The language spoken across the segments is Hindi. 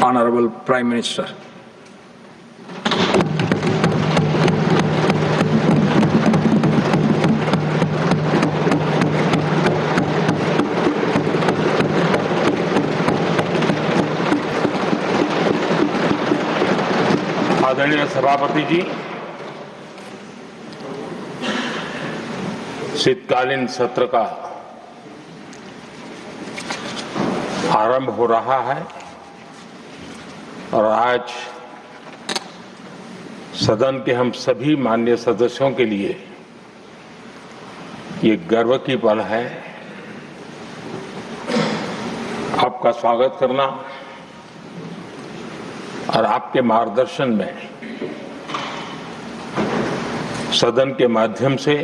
Honorable Prime Minister. आदरणीय सभापति जी, शीतकालीन सत्र का आरंभ हो रहा है और आज सदन के हम सभी माननीय सदस्यों के लिए ये गर्व की पल है आपका स्वागत करना और आपके मार्गदर्शन में सदन के माध्यम से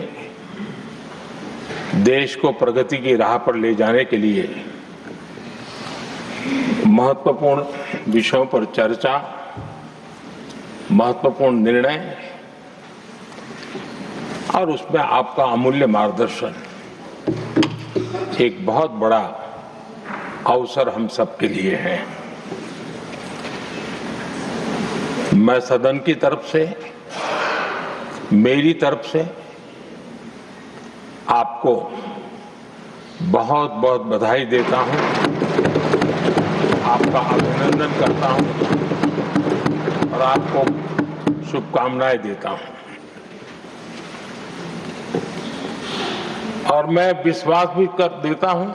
देश को प्रगति की राह पर ले जाने के लिए महत्वपूर्ण विषयों पर चर्चा, महत्वपूर्ण निर्णय और उसमें आपका अमूल्य मार्गदर्शन एक बहुत बड़ा अवसर हम सबके लिए है। मैं सदन की तरफ से, मेरी तरफ से आपको बहुत बहुत बधाई देता हूं, आपका अभिनंदन करता हूं और आपको शुभकामनाएं देता हूं। और मैं विश्वास भी कर देता हूं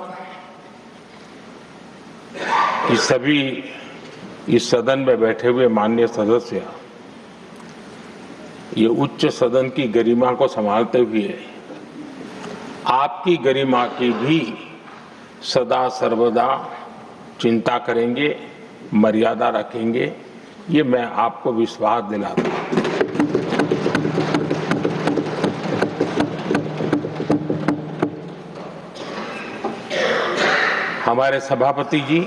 कि सभी इस सदन में बैठे हुए माननीय सदस्य ये उच्च सदन की गरिमा को संभालते हुए आपकी गरिमा की भी सदा सर्वदा चिंता करेंगे, मर्यादा रखेंगे, ये मैं आपको विश्वास दिलाता हूं। हमारे सभापति जी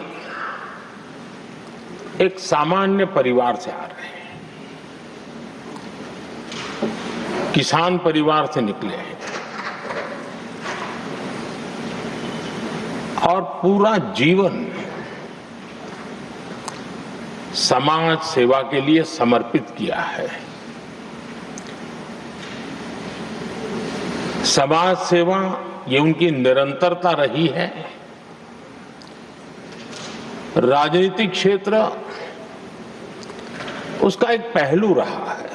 एक सामान्य परिवार से आ रहे हैं, किसान परिवार से निकले हैं और पूरा जीवन समाज सेवा के लिए समर्पित किया है। समाज सेवा ये उनकी निरंतरता रही है। राजनीतिक क्षेत्र उसका एक पहलू रहा है,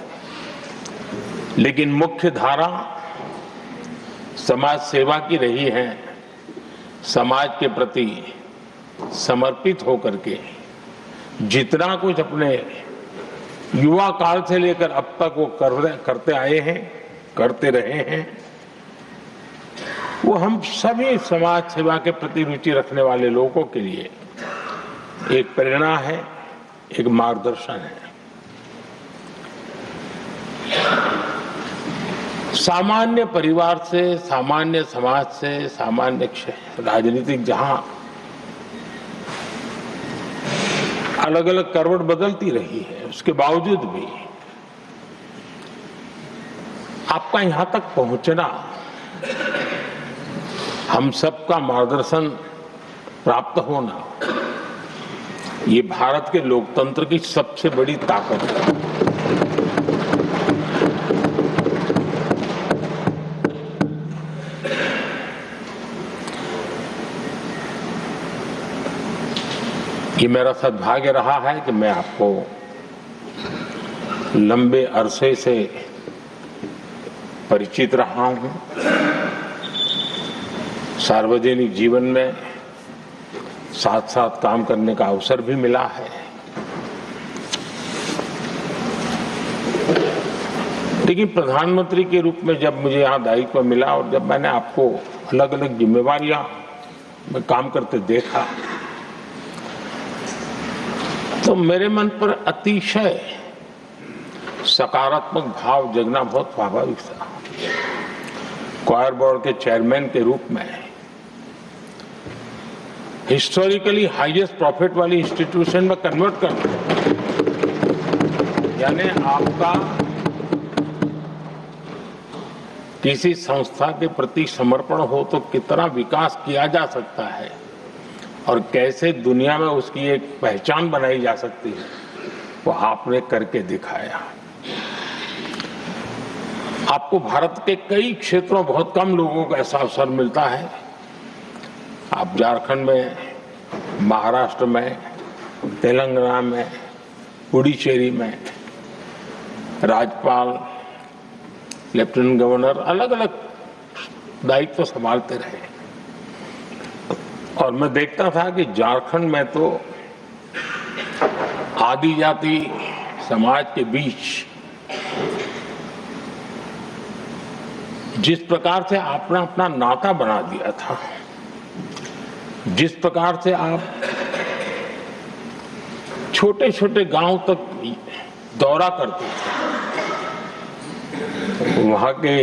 लेकिन मुख्य धारा समाज सेवा की रही है। समाज के प्रति समर्पित होकर के जितना कुछ अपने युवा काल से लेकर अब तक वो करते आए हैं, करते रहे हैं, वो हम सभी समाज सेवा के प्रति रुचि रखने वाले लोगों के लिए एक प्रेरणा है, एक मार्गदर्शन है। सामान्य परिवार से, सामान्य समाज से, सामान्य राजनीतिक जहां अलग अलग करवट बदलती रही है, उसके बावजूद भी आपका यहां तक पहुंचना, हम सबका मार्गदर्शन प्राप्त होना, ये भारत के लोकतंत्र की सबसे बड़ी ताकत है। ये मेरा सद्भाग्य रहा है कि मैं आपको लंबे अरसे से परिचित रहा हूं। सार्वजनिक जीवन में साथ साथ काम करने का अवसर भी मिला है। लेकिन प्रधानमंत्री के रूप में जब मुझे यहाँ दायित्व मिला और जब मैंने आपको अलग अलग जिम्मेवारियां में काम करते देखा, तो मेरे मन पर अतिशय सकारात्मक भाव जगना बहुत स्वाभाविक था। क्वायर बोर्ड के चेयरमैन के रूप में हिस्टोरिकली हाईएस्ट प्रॉफिट वाली इंस्टीट्यूशन में कन्वर्ट करना, यानी आपका किसी संस्था के प्रति समर्पण हो तो कितना विकास किया जा सकता है, और कैसे दुनिया में उसकी एक पहचान बनाई जा सकती है, वो आपने करके दिखाया। आपको भारत के कई क्षेत्रों बहुत कम लोगों को ऐसा अवसर मिलता है। आप झारखंड में, महाराष्ट्र में, तेलंगाना में, पुडुचेरी में राज्यपाल, लेफ्टिनेंट गवर्नर अलग अलग दायित्व संभालते रहे। और मैं देखता था कि झारखंड में तो आदिजाति समाज के बीच जिस प्रकार से आपने अपना नाता बना दिया था, जिस प्रकार से आप छोटे छोटे गांव तक दौरा करते थे, वहां के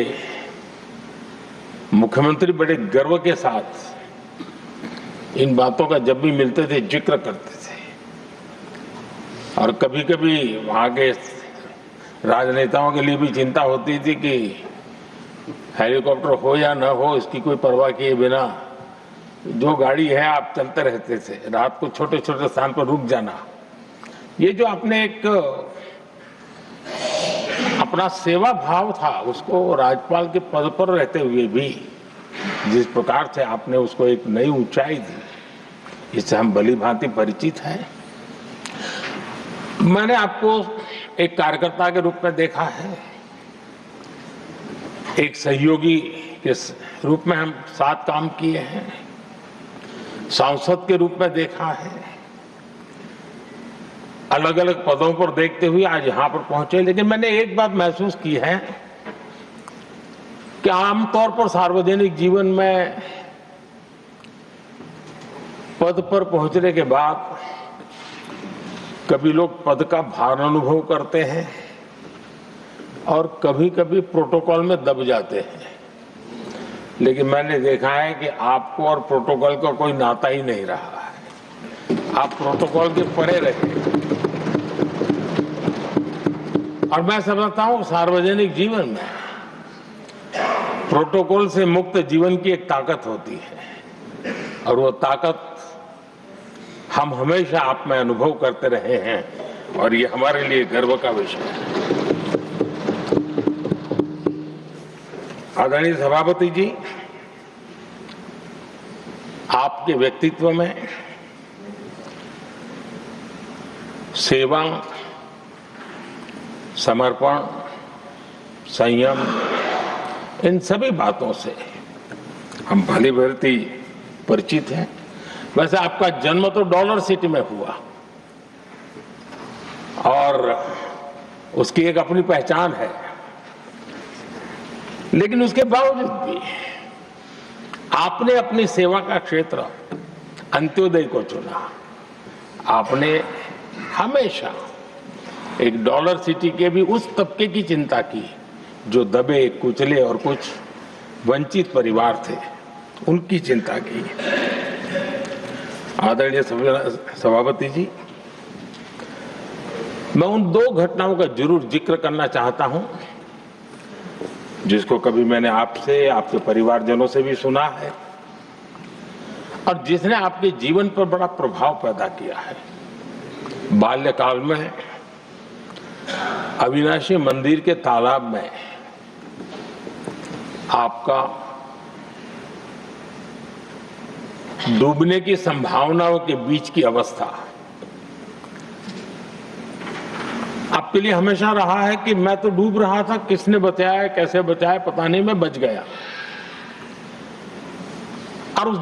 मुख्यमंत्री बड़े गर्व के साथ इन बातों का जब भी मिलते थे जिक्र करते थे। और कभी कभी वहां के राजनेताओं के लिए भी चिंता होती थी कि हेलीकॉप्टर हो या न हो, इसकी कोई परवाह किए बिना जो गाड़ी है आप चलते रहते थे। रात को छोटे छोटे स्थान पर रुक जाना, ये जो आपने एक अपना सेवा भाव था, उसको राज्यपाल के पद पर रहते हुए भी जिस प्रकार से आपने उसको एक नई ऊंचाई दी, इससे हम भली भांति परिचित हैं। मैंने आपको एक कार्यकर्ता के रूप में देखा है, एक सहयोगी के रूप में हम साथ काम किए हैं, सांसद के रूप में देखा है, अलग अलग पदों पर देखते हुए आज यहां पर पहुंचे। लेकिन मैंने एक बात महसूस की है कि आमतौर पर सार्वजनिक जीवन में पद पर पहुंचने के बाद कभी लोग पद का भार अनुभव करते हैं और कभी कभी प्रोटोकॉल में दब जाते हैं। लेकिन मैंने देखा है कि आपको और प्रोटोकॉल का कोई नाता ही नहीं रहा है, आप प्रोटोकॉल के परे रहे। और मैं समझता हूं सार्वजनिक जीवन में प्रोटोकॉल से मुक्त जीवन की एक ताकत होती है, और वो ताकत हम हमेशा आप में अनुभव करते रहे हैं, और ये हमारे लिए गर्व का विषय है। आदरणीय सभापति जी, आपके व्यक्तित्व में सेवा, समर्पण, संयम, इन सभी बातों से हम भली भांति परिचित हैं। वैसे आपका जन्म तो डॉलर सिटी में हुआ और उसकी एक अपनी पहचान है, लेकिन उसके बावजूद भी आपने अपनी सेवा का क्षेत्र अंत्योदय को चुना। आपने हमेशा एक डॉलर सिटी के भी उस तबके की चिंता की जो दबे, कुचले और कुछ वंचित परिवार थे, उनकी चिंता की। आदरणीय सभापति जी, मैं उन दो घटनाओं का जरूर जिक्र करना चाहता हूं जिसको कभी मैंने आपसे, आपके परिवारजनों से भी सुना है और जिसने आपके जीवन पर बड़ा प्रभाव पैदा किया है। बाल्यकाल में अविनाशी मंदिर के तालाब में आपका डूबने की संभावनाओं के बीच की अवस्था आपके लिए हमेशा रहा है कि मैं तो डूब रहा था, किसने बचाया, कैसे बचाया पता नहीं, मैं बच गया। और उस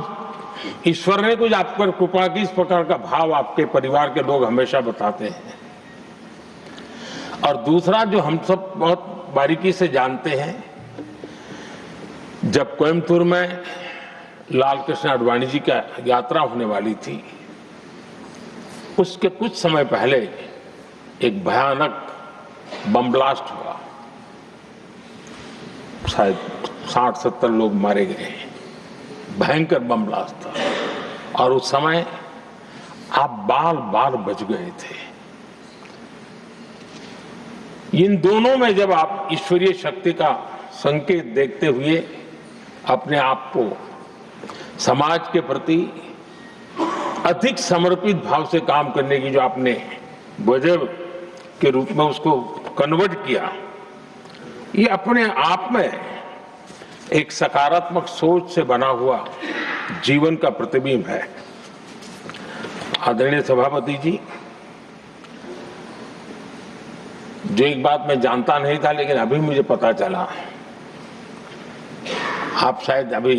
ईश्वर ने कुछ आप पर कृपा की, इस प्रकार का भाव आपके परिवार के लोग हमेशा बताते हैं। और दूसरा जो हम सब बहुत बारीकी से जानते हैं, जब कोयम्बतूर में लाल कृष्ण आडवाणी जी का यात्रा होने वाली थी, उसके कुछ समय पहले एक भयानक बम ब्लास्ट हुआ, शायद 60-70 लोग मारे गए। भयंकर बम ब्लास्ट था और उस समय आप बाल बाल बच गए थे। इन दोनों में जब आप ईश्वरीय शक्ति का संकेत देखते हुए अपने आप को समाज के प्रति अधिक समर्पित भाव से काम करने की जो आपने वजह के रूप में उसको कन्वर्ट किया, ये अपने आप में एक सकारात्मक सोच से बना हुआ जीवन का प्रतिबिंब है। आदरणीय सभापति जी, जो एक बात मैं जानता नहीं था लेकिन अभी मुझे पता चला, आप शायद अभी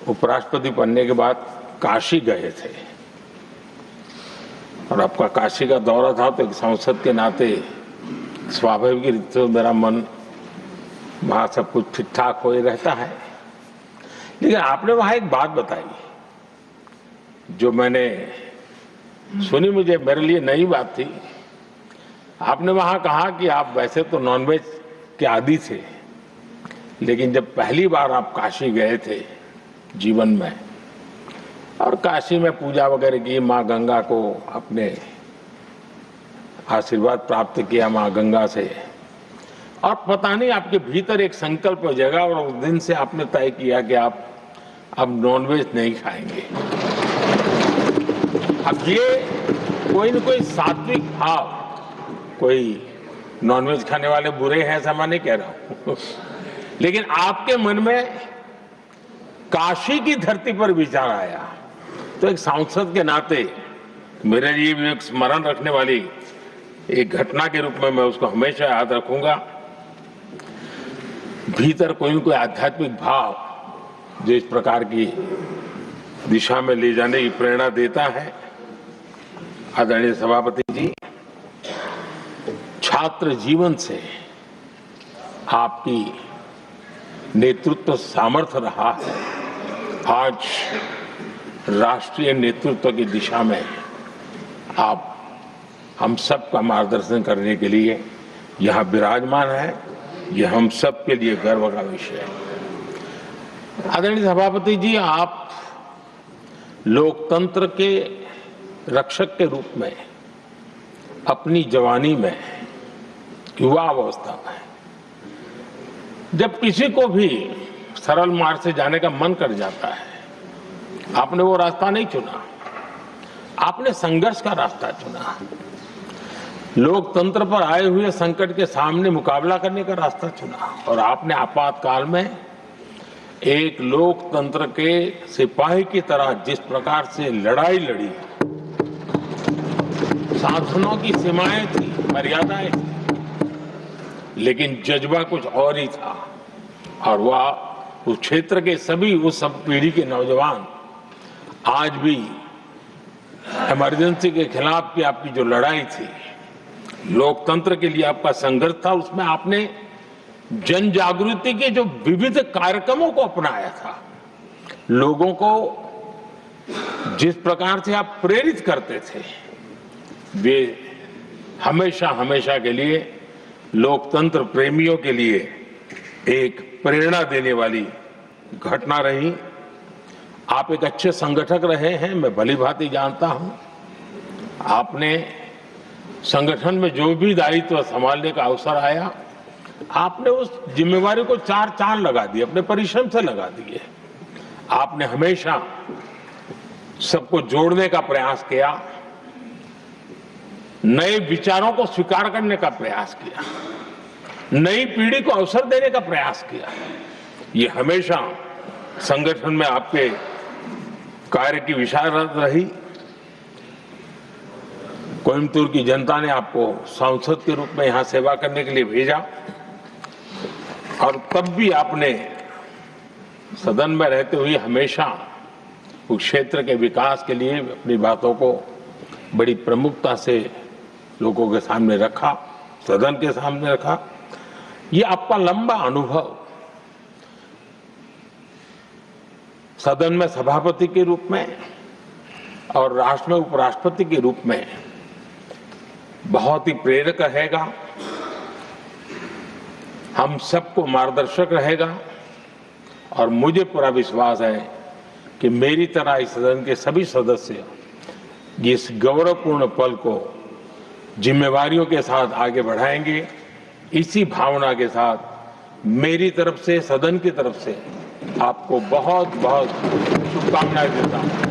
उपराष्ट्रपति बनने के बाद काशी गए थे और आपका काशी का दौरा था, तो एक सांसद के नाते स्वाभाविक रूप से मेरा मन वहां सब कुछ ठीक ठाक हो ही रहता है। लेकिन आपने वहां एक बात बताई जो मैंने सुनी, मुझे मेरे लिए नई बात थी। आपने वहां कहा कि आप वैसे तो नॉनवेज के आदी थे, लेकिन जब पहली बार आप काशी गए थे जीवन में और काशी में पूजा वगैरह की, माँ गंगा को अपने आशीर्वाद प्राप्त किया माँ गंगा से, और पता नहीं आपके भीतर एक संकल्प हो जाएगा और उस दिन से आपने तय किया कि आप अब नॉनवेज नहीं खाएंगे। अब ये कोई न कोई सात्विक भाव, कोई नॉनवेज खाने वाले बुरे हैं ऐसा मैं नहीं कह रहा हूं, लेकिन आपके मन में काशी की धरती पर विचार आया, तो एक सांसद के नाते मेरे लिए भी एक स्मरण रखने वाली एक घटना के रूप में मैं उसको हमेशा याद रखूंगा। भीतर कोई न कोई आध्यात्मिक भाव जो इस प्रकार की दिशा में ले जाने की प्रेरणा देता है। आदरणीय सभापति जी, छात्र जीवन से आपकी नेतृत्व सामर्थ्य रहा है। आज राष्ट्रीय नेतृत्व की दिशा में आप हम सब का मार्गदर्शन करने के लिए यहाँ विराजमान है, यह हम सब के लिए गर्व का विषय है। आदरणीय सभापति जी, आप लोकतंत्र के रक्षक के रूप में अपनी जवानी में, युवा अवस्था में, जब किसी को भी सरल मार्ग से जाने का मन कर जाता है, आपने वो रास्ता नहीं चुना, आपने संघर्ष का रास्ता चुना। लोकतंत्र पर आए हुए संकट के सामने मुकाबला करने का रास्ता चुना और आपने आपातकाल में एक लोकतंत्र के सिपाही की तरह जिस प्रकार से लड़ाई लड़ी, शासनों की सीमाएं थी, मर्यादाएं थी, लेकिन जज्बा कुछ और ही था। और वह उस क्षेत्र के सभी, उस सब पीढ़ी के नौजवान आज भी इमरजेंसी के खिलाफ की आपकी जो लड़ाई थी, लोकतंत्र के लिए आपका संघर्ष था, उसमें आपने जन जागृति के जो विविध कार्यक्रमों को अपनाया था, लोगों को जिस प्रकार से आप प्रेरित करते थे, वे हमेशा हमेशा के लिए लोकतंत्र प्रेमियों के लिए एक प्रेरणा देने वाली घटना रही। आप एक अच्छे संगठक रहे हैं, मैं भलीभांति जानता हूं। आपने संगठन में जो भी दायित्व संभालने का अवसर आया, आपने उस जिम्मेवारी को चार चांद लगा दिए, अपने परिश्रम से लगा दिए। आपने हमेशा सबको जोड़ने का प्रयास किया, नए विचारों को स्वीकार करने का प्रयास किया, नई पीढ़ी को अवसर देने का प्रयास किया। ये हमेशा संगठन में आपके कार्य की विशारत रही। कोयम्बतूर की जनता ने आपको सांसद के रूप में यहां सेवा करने के लिए भेजा और तब भी आपने सदन में रहते हुए हमेशा उस क्षेत्र के विकास के लिए अपनी बातों को बड़ी प्रमुखता से लोगों के सामने रखा, सदन के सामने रखा। ये आपका लंबा अनुभव सदन में सभापति के रूप में और राष्ट्र में उपराष्ट्रपति के रूप में बहुत ही प्रेरक रहेगा, हम सबको मार्गदर्शक रहेगा। और मुझे पूरा विश्वास है कि मेरी तरह इस सदन के सभी सदस्य इस गौरवपूर्ण पल को जिम्मेवारियों के साथ आगे बढ़ाएंगे। इसी भावना के साथ मेरी तरफ से, सदन की तरफ से आपको बहुत बहुत शुभकामनाएं देता हूं।